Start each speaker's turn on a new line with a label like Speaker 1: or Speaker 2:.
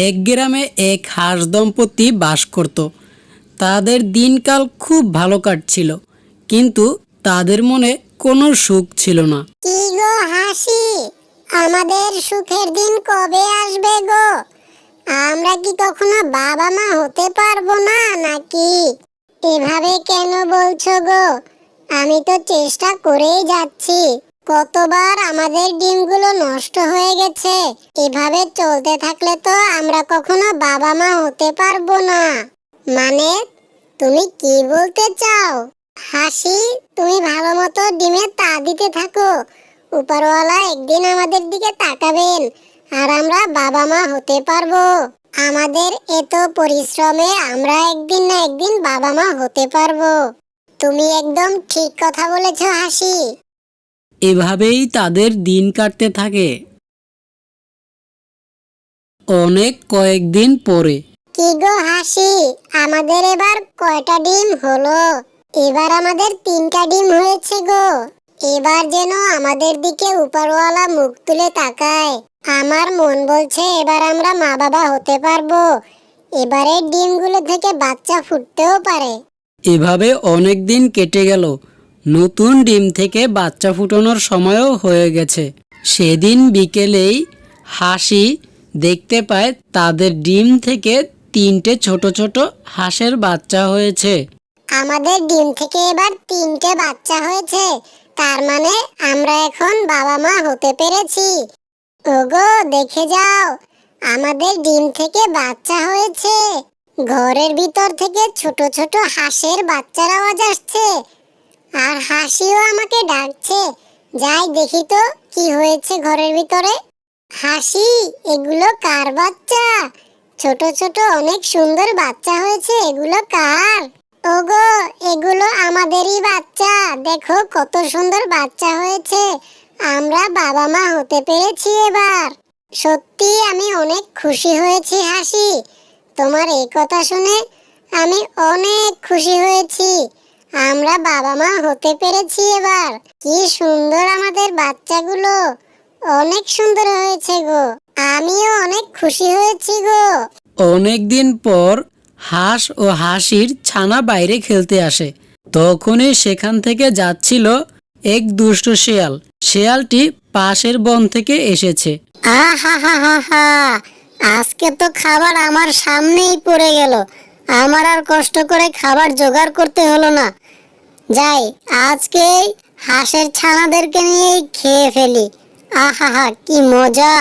Speaker 1: এক গ্রামে এক হাঁস দম্পতি বাস করত। তাদের দিনকাল খুব ভালো কাটছিল, কিন্তু তাদের মনে কোনো সুখ ছিল না।
Speaker 2: কি গো হাসি, আমাদের সুখের দিন কবে আসবে গো? আমরা কি কখনো বাবা মা হতে পারবো না নাকি? এভাবে কেন বলছো গো? আমি তো চেষ্টা করেই যাচ্ছি। কতবার আমাদের ডিমগুলো নষ্ট হয়ে গেছে। এভাবে চলতে থাকলে তো আমরা কখনো বাবা মা হতে পারবো না। মানে, তুমি কি বলতে চাও? হাসি, তুমি ভালো মতো ডিমে তা দিতে থাকো। উপরওয়ালা একদিন আমাদের দিকে তাকাবেন, আর আমরা বাবা মা হতে পারবো। আমাদের এত পরিশ্রমে আমরা একদিন না একদিন বাবা মা হতে পারবো। তুমি একদম ঠিক কথা বলেছো হাসি।
Speaker 1: এভাবেই তাদের দিন কাটতে থাকে। অনেক কয়েকদিন পরে
Speaker 2: কি গো হাসি, আমাদের এবার কয়টা ডিম হলো? এবার আমাদের 3টা ডিম হয়েছে গো। এবার যেন আমাদের দিকে উপরওয়ালা মুখ তুলে তাকায়। আমার মন বলছে এবার আমরা মা বাবা হতে পারবো। এবারের ডিমগুলো থেকে বাচ্চা ফুটতেও পারে।
Speaker 1: এভাবে অনেক দিন কেটে গেল। নতুন ডিম থেকে বাচ্চা ফুটানোর সময়ও হয়ে গেছে। সেদিন বিকেলেই হাসি দেখতে পায় তাদের ডিম থেকে 3টে ছোট ছোট হাঁসের বাচ্চা হয়েছে।
Speaker 2: আমাদের ডিম থেকে এবার 3টে বাচ্চা হয়েছে। তার মানে আমরা এখন বাবা মা হতে পেরেছি। ওগো, দেখে যাও, আমাদের ডিম থেকে বাচ্চা হয়েছে। ঘরের ভিতর থেকে ছোট ছোট হাঁসের বাচ্চার আওয়াজ আসছে, আর হাসিও আমাকে ডাকছে। যাই দেখি তো কি হয়েছে ঘরের ভিতরে। হাসি, এগুলো কার বাচ্চা? ছোট ছোট অনেক সুন্দর বাচ্চা হয়েছে, এগুলো কার? ওগো, এগুলো আমাদেরই বাচ্চা। দেখো কত সুন্দর বাচ্চা হয়েছে। আমরা বাবা মা হতে পেরেছি এবার। সত্যি আমি অনেক খুশি হয়েছি হাসি। তোমার এই কথা শুনে আমি অনেক খুশি হয়েছি। আমরা বাবা মা হতে পেরেছি এবার। কি সুন্দর আমাদের বাচ্চাগুলো, অনেক সুন্দর হয়েছে গো। আমিও অনেক খুশি হয়েছি গো।
Speaker 1: অনেক দিন পর হাঁস ও হাসির ছানা বাইরে খেলতে আসে। তখনই সেখান থেকে যাচ্ছিল এক দুষ্ট শেয়াল। শেয়ালটি পাশের বন থেকে এসেছে।
Speaker 2: আহা হা হা হা, আজকে তো খাবার আমার সামনেই পড়ে গেল। আমার আর কষ্ট করে খাবার জোগাড় করতে হলো না। যাই, আজকে হাঁসের ছানাদেরকে নিয়েই খেয়ে ফেলি। আহা হা, কি মজা।